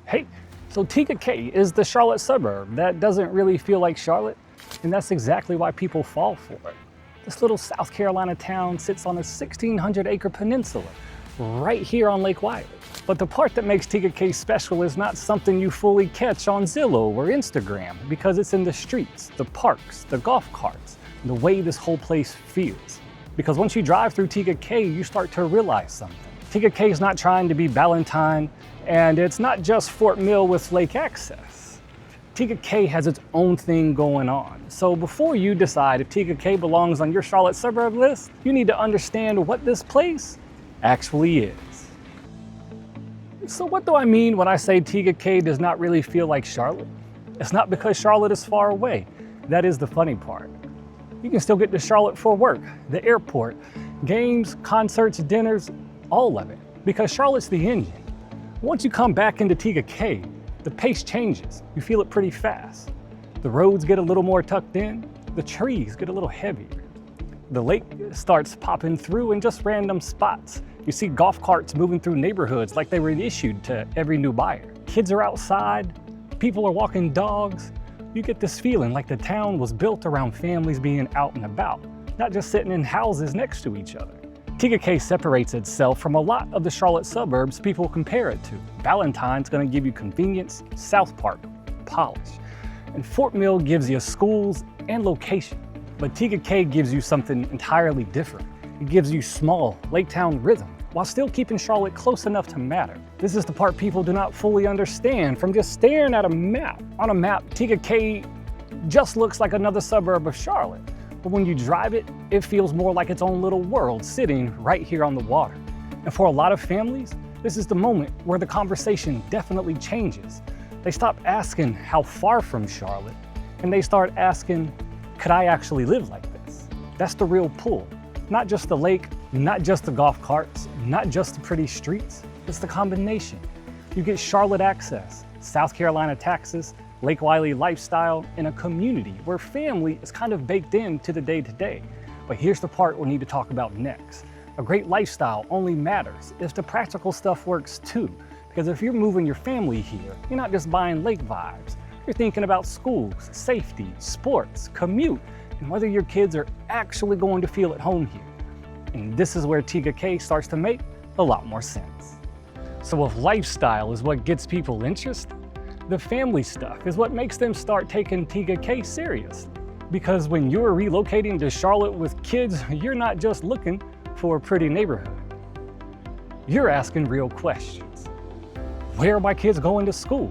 Hey, so Tega Cay is the Charlotte suburb that doesn't really feel like Charlotte, and that's exactly why people fall for it. This little South Carolina town sits on a 1,600-acre peninsula right here on Lake Wylie. But the part that makes Tega Cay special is not something you fully catch on Zillow or Instagram, because it's in the streets, the parks, the golf carts, and the way this whole place feels. Because once you drive through Tega Cay, you start to realize something. Tega Cay is not trying to be Ballantyne, and it's not just Fort Mill with lake access. Tega Cay has its own thing going on. So before you decide if Tega Cay belongs on your Charlotte suburb list, you need to understand what this place actually is. So what do I mean when I say Tega Cay does not really feel like Charlotte? It's not because Charlotte is far away. That is the funny part. You can still get to Charlotte for work, the airport, games, concerts, dinners, all of it, because Charlotte's the engine. Once you come back into Tega Cay, the pace changes. You feel it pretty fast. The roads get a little more tucked in, the trees get a little heavier. The lake starts popping through in just random spots. You see golf carts moving through neighborhoods like they were issued to every new buyer. Kids are outside, people are walking dogs. You get this feeling like the town was built around families being out and about, not just sitting in houses next to each other. Tega Cay separates itself from a lot of the Charlotte suburbs people compare it to. Ballantyne's gonna give you convenience, South Park, polish. And Fort Mill gives you schools and location. But Tega Cay gives you something entirely different. It gives you small, lake town rhythm, while still keeping Charlotte close enough to matter. This is the part people do not fully understand from just staring at a map. On a map, Tega Cay just looks like another suburb of Charlotte. But when you drive it, it feels more like its own little world sitting right here on the water. And for a lot of families, this is the moment where the conversation definitely changes. They stop asking how far from Charlotte, and they start asking, could I actually live like this? That's the real pull. Not just the lake, not just the golf carts, not just the pretty streets, it's the combination. You get Charlotte access, South Carolina taxes, Lake Wylie lifestyle, and a community where family is kind of baked into the day-to-day. But here's the part we'll need to talk about next. A great lifestyle only matters if the practical stuff works too. Because if you're moving your family here, you're not just buying lake vibes. You're thinking about schools, safety, sports, commute, and whether your kids are actually going to feel at home here. And this is where Tega Cay starts to make a lot more sense. So if lifestyle is what gets people interested, the family stuff is what makes them start taking Tega Cay serious. Because when you're relocating to Charlotte with kids, you're not just looking for a pretty neighborhood. You're asking real questions. Where are my kids going to school?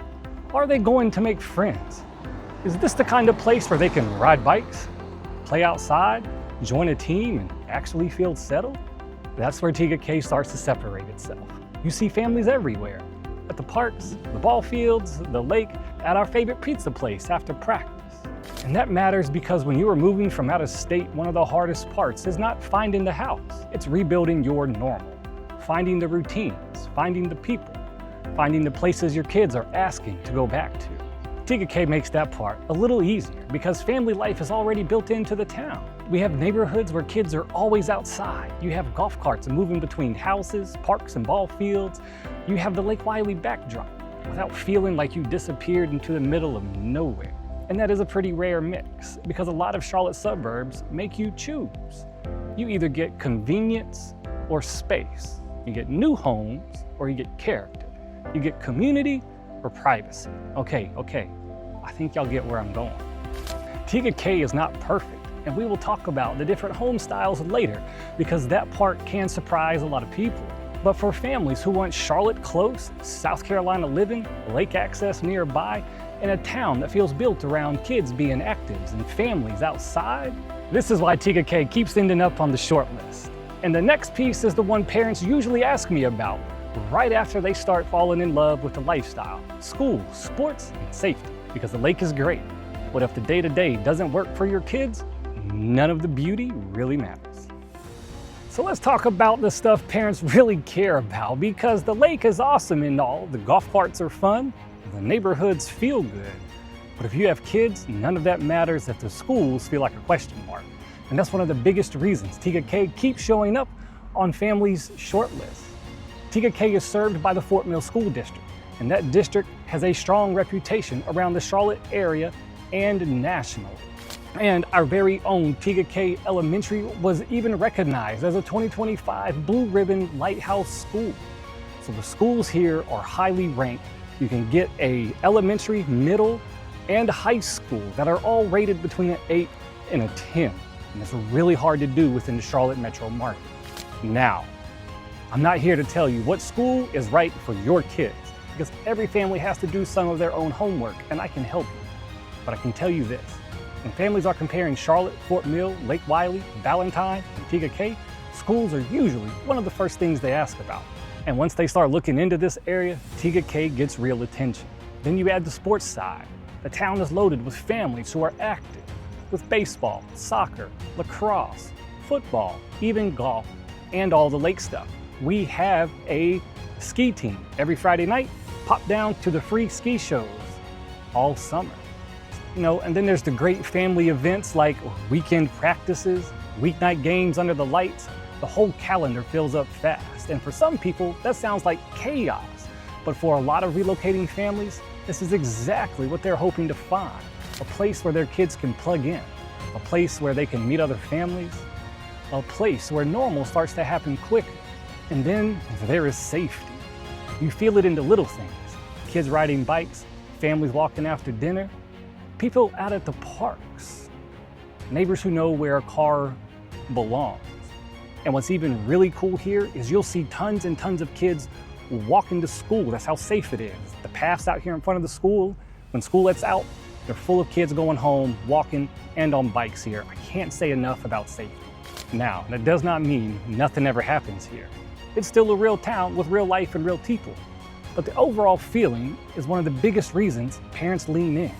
Are they going to make friends? Is this the kind of place where they can ride bikes, play outside, join a team, and actually feel settled? That's where Tega Cay starts to separate itself. You see families everywhere. At the parks, the ball fields, the lake, at our favorite pizza place after practice. And that matters because when you are moving from out of state, one of the hardest parts is not finding the house. It's rebuilding your normal, finding the routines, finding the people, finding the places your kids are asking to go back to. Tega Cay makes that part a little easier because family life is already built into the town. We have neighborhoods where kids are always outside. You have golf carts moving between houses, parks, and ball fields. You have the Lake Wylie backdrop without feeling like you disappeared into the middle of nowhere. And that is a pretty rare mix because a lot of Charlotte suburbs make you choose. You either get convenience or space. You get new homes or you get character. You get community or privacy. Okay, I think y'all get where I'm going. Tega Cay is not perfect, and we will talk about the different home styles later because that part can surprise a lot of people. But for families who want Charlotte close, South Carolina living, lake access nearby, and a town that feels built around kids being active and families outside, this is why Tega Cay keeps ending up on the short list. And the next piece is the one parents usually ask me about right after they start falling in love with the lifestyle, school, sports, and safety. Because the lake is great, but if the day-to-day doesn't work for your kids, none of the beauty really matters. So let's talk about the stuff parents really care about, because the lake is awesome and all, the golf carts are fun, the neighborhoods feel good. But if you have kids, none of that matters if the schools feel like a question mark. And that's one of the biggest reasons Tega Cay keeps showing up on families' short lists. Tega Cay is served by the Fort Mill School District, And that district has a strong reputation around the Charlotte area and nationally. And our very own Tega Cay Elementary was even recognized as a 2025 Blue Ribbon Lighthouse School. So the schools here are highly ranked. You can get a elementary, middle, and high school that are all rated between an 8 and a 10. And it's really hard to do within the Charlotte metro market. Now, I'm not here to tell you what school is right for your kids, because every family has to do some of their own homework, and I can help you. But I can tell you this, when families are comparing Charlotte, Fort Mill, Lake Wylie, Ballantyne, and Tega Cay, schools are usually one of the first things they ask about. And once they start looking into this area, Tega Cay gets real attention. Then you add the sports side. The town is loaded with families who are active, with baseball, soccer, lacrosse, football, even golf, and all the lake stuff. We have a ski team. Every Friday night, pop down to the free ski shows all summer. And then there's the great family events like weekend practices, weeknight games under the lights. The whole calendar fills up fast. And for some people, that sounds like chaos. But for a lot of relocating families, this is exactly what they're hoping to find. A place where their kids can plug in, a place where they can meet other families, a place where normal starts to happen quicker. And then there is safety. You feel it in the little things. Kids riding bikes, families walking after dinner, people out at the parks, neighbors who know where a car belongs. And what's even really cool here is you'll see tons and tons of kids walking to school. That's how safe it is. The paths out here in front of the school, when school lets out, they're full of kids going home, walking, and on bikes here. I can't say enough about safety. Now, that does not mean nothing ever happens here. It's still a real town with real life and real people. But the overall feeling is one of the biggest reasons parents lean in.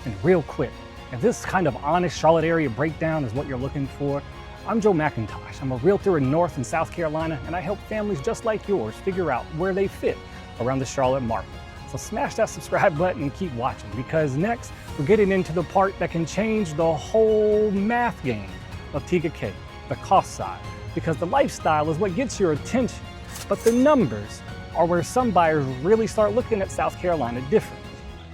And real quick, if this kind of honest Charlotte area breakdown is what you're looking for, I'm Joe McIntosh. I'm a realtor in North and South Carolina, and I help families just like yours figure out where they fit around the Charlotte market. So smash that subscribe button and keep watching, because next we're getting into the part that can change the whole math game of Tega Cay, the cost side, because the lifestyle is what gets your attention, but the numbers are where some buyers really start looking at South Carolina differently.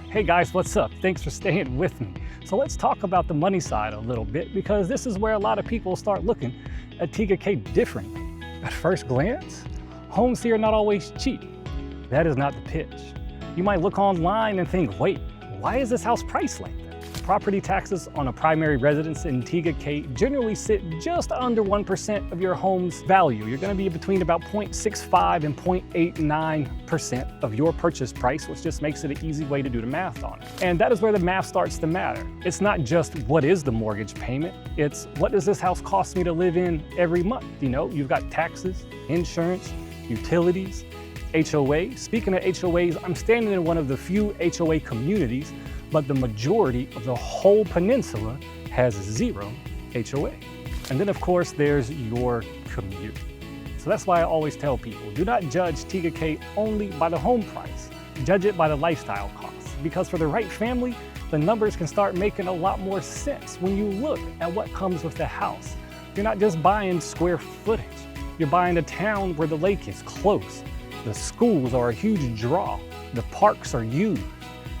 Hey guys, what's up? Thanks for staying with me. So let's talk about the money side a little bit, because this is where a lot of people start looking at Tega Cay differently. At first glance, homes here are not always cheap. That is not the pitch. You might look online and think, wait, why is this house priced like that? Property taxes on a primary residence in Tega Cay generally sit just under 1% of your home's value. You're going to be between about 0.65 and 0.89% of your purchase price, which just makes it an easy way to do the math on it. And that is where the math starts to matter. It's not just what is the mortgage payment, it's what does this house cost me to live in every month? You've got taxes, insurance, utilities, HOA. Speaking of HOAs, I'm standing in one of the few HOA communities, but the majority of the whole peninsula has 0 HOA. And then of course there's your commute. So that's why I always tell people, do not judge Tega Cay only by the home price. Judge it by the lifestyle costs, because for the right family, the numbers can start making a lot more sense when you look at what comes with the house. You're not just buying square footage. You're buying a town where the lake is close. The schools are a huge draw. The parks are used.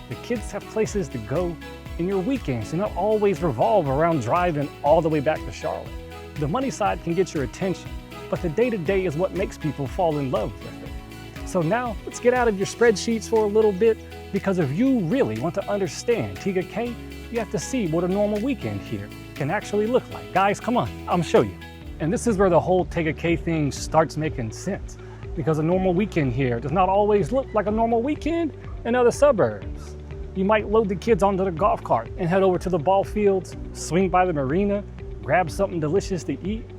The kids have places to go, and your weekends do not always revolve around driving all the way back to Charlotte. The money side can get your attention, but the day-to-day is what makes people fall in love with it. So now, let's get out of your spreadsheets for a little bit, because if you really want to understand Tega Cay, you have to see what a normal weekend here can actually look like. Guys, come on, I'll show you. And this is where the whole Tega Cay thing starts making sense, because a normal weekend here does not always look like a normal weekend in other suburbs. You might load the kids onto the golf cart and head over to the ball fields, swing by the marina, grab something delicious to eat,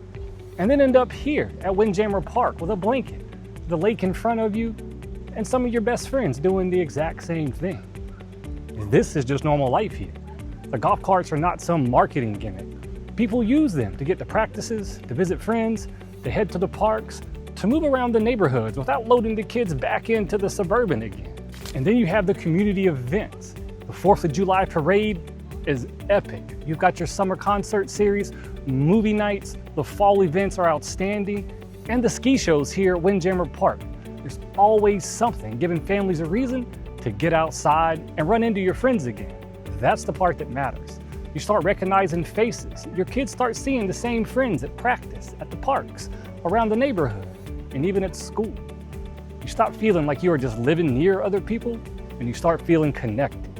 and then end up here at Windjammer Park with a blanket, the lake in front of you, and some of your best friends doing the exact same thing. This is just normal life here. The golf carts are not some marketing gimmick. People use them to get to practices, to visit friends, to head to the parks, to move around the neighborhoods without loading the kids back into the Suburban again. And then you have the community events. The 4th of July parade is epic. You've got your summer concert series, movie nights, the fall events are outstanding, and the ski shows here at Windjammer Park. There's always something giving families a reason to get outside and run into your friends again. That's the part that matters. You start recognizing faces. Your kids start seeing the same friends at practice, at the parks, around the neighborhood, and even at school. You stop feeling like you are just living near other people, and you start feeling connected.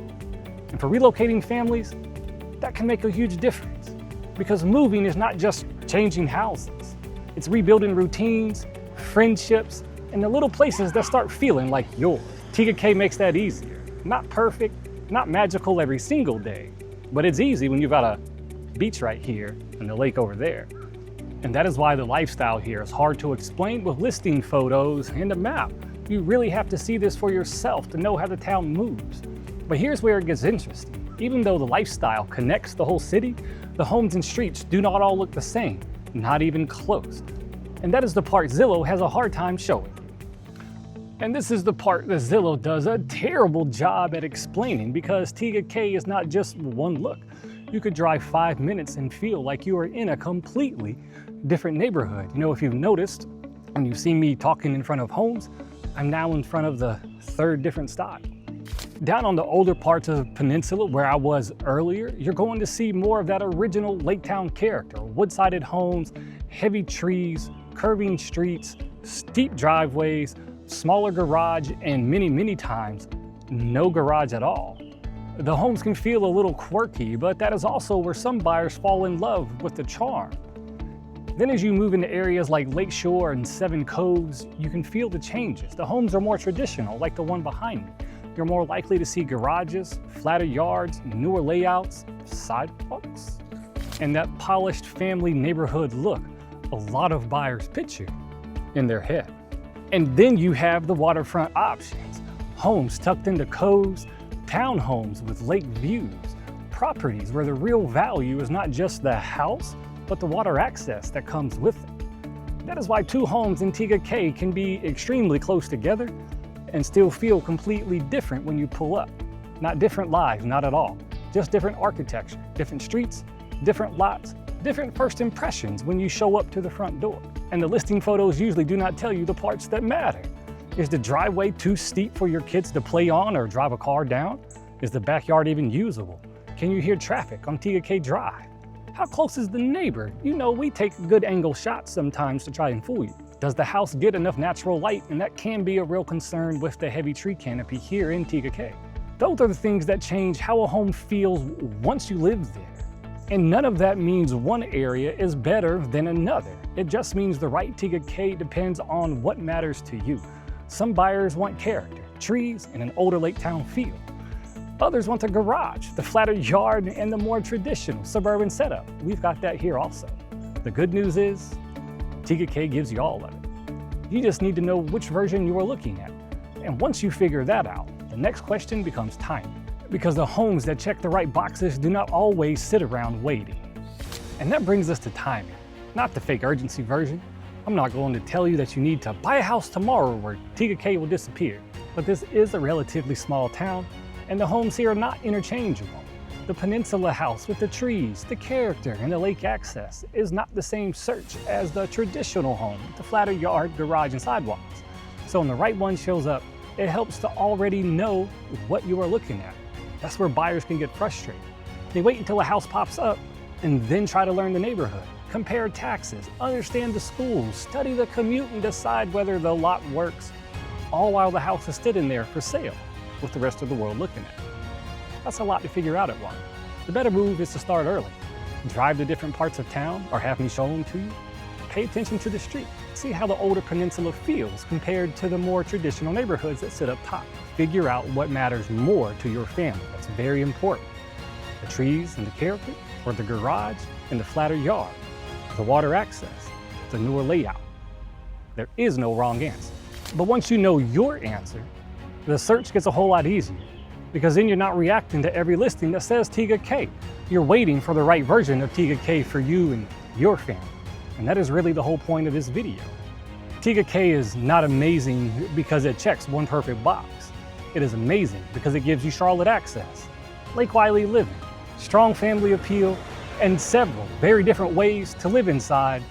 And for relocating families, that can make a huge difference, because moving is not just changing houses. It's rebuilding routines, friendships, and the little places that start feeling like yours. Tega Cay makes that easier. Not perfect, not magical every single day, but it's easy when you've got a beach right here and the lake over there. And that is why the lifestyle here is hard to explain with listing photos and a map. You really have to see this for yourself to know how the town moves. But here's where it gets interesting. Even though the lifestyle connects the whole city, the homes and streets do not all look the same, not even close. And that is the part Zillow has a hard time showing. And this is the part that Zillow does a terrible job at explaining, because Tega Cay is not just one look. You could drive 5 minutes and feel like you are in a completely different neighborhood. You know, if you've noticed, when you've seen me talking in front of homes, I'm now in front of the third different style. Down on the older parts of the peninsula where I was earlier, you're going to see more of that original Lake Town character. Wood-sided homes, heavy trees, curving streets, steep driveways, smaller garage, and many times, no garage at all. The homes can feel a little quirky, but that is also where some buyers fall in love with the charm. Then as you move into areas like Lakeshore and Seven Coves, you can feel the changes. The homes are more traditional, like the one behind me. You're more likely to see garages, flatter yards, newer layouts, sidewalks, and that polished family neighborhood look a lot of buyers picture in their head. And then you have the waterfront options. Homes tucked into coves, townhomes with lake views, properties where the real value is not just the house, but the water access that comes with it. That is why two homes in Tega Cay can be extremely close together and still feel completely different when you pull up. Not different lives, not at all. Just different architecture, different streets, different lots, different first impressions when you show up to the front door. And the listing photos usually do not tell you the parts that matter. Is the driveway too steep for your kids to play on or drive a car down? Is the backyard even usable? Can you hear traffic on Tega Cay Drive? How close is the neighbor? You know, we take good angle shots sometimes to try and fool you. Does the house get enough natural light? And that can be a real concern with the heavy tree canopy here in Tega Cay. Those are the things that change how a home feels once you live there. And none of that means one area is better than another. It just means the right Tega Cay depends on what matters to you. Some buyers want character, trees, and an older Lake Town feel. Others want a garage, the flatter yard, and the more traditional suburban setup. We've got that here also. The good news is, Tega Cay gives you all of it. You just need to know which version you are looking at. And once you figure that out, the next question becomes timing. Because the homes that check the right boxes do not always sit around waiting. And that brings us to timing, not the fake urgency version. I'm not going to tell you that you need to buy a house tomorrow or Tega Cay will disappear. But this is a relatively small town, and the homes here are not interchangeable. The peninsula house with the trees, the character, and the lake access is not the same search as the traditional home, the flatter yard, garage, and sidewalks. So when the right one shows up, it helps to already know what you are looking at. That's where buyers can get frustrated. They wait until a house pops up and then try to learn the neighborhood, compare taxes, understand the schools, study the commute, and decide whether the lot works, all while the house is sitting there for sale with the rest of the world looking at it. That's a lot to figure out at once. The better move is to start early. Drive to different parts of town or have me show them to you. Pay attention to the street. See how the older peninsula feels compared to the more traditional neighborhoods that sit up top. Figure out what matters more to your family. That's very important. The trees and the character, or the garage and the flatter yard, the water access, the newer layout. There is no wrong answer. But once you know your answer, the search gets a whole lot easier, because then you're not reacting to every listing that says Tega Cay. You're waiting for the right version of Tega Cay for you and your family. And that is really the whole point of this video. Tega Cay is not amazing because it checks one perfect box. It is amazing because it gives you Charlotte access, Lake Wylie living, strong family appeal, and several very different ways to live inside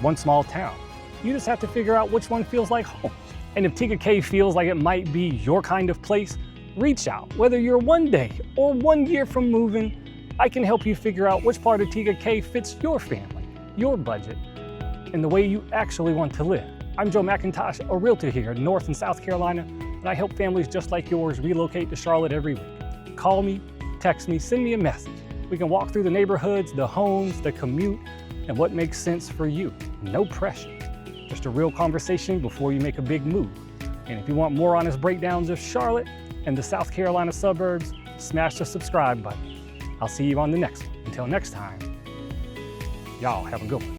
one small town. You just have to figure out which one feels like home. And if Tega Cay feels like it might be your kind of place, reach out. Whether you're 1 day or 1 year from moving, I can help you figure out which part of Tega Cay fits your family, your budget, and the way you actually want to live. I'm Joe McIntosh, a realtor here in North and South Carolina, and I help families just like yours relocate to Charlotte every week. Call me, text me, send me a message. We can walk through the neighborhoods, the homes, the commute, and what makes sense for you. No pressure. Just a real conversation before you make a big move. And if you want more honest breakdowns of Charlotte and the South Carolina suburbs, smash the subscribe button. I'll see you on the next one. Until next time, y'all have a good one.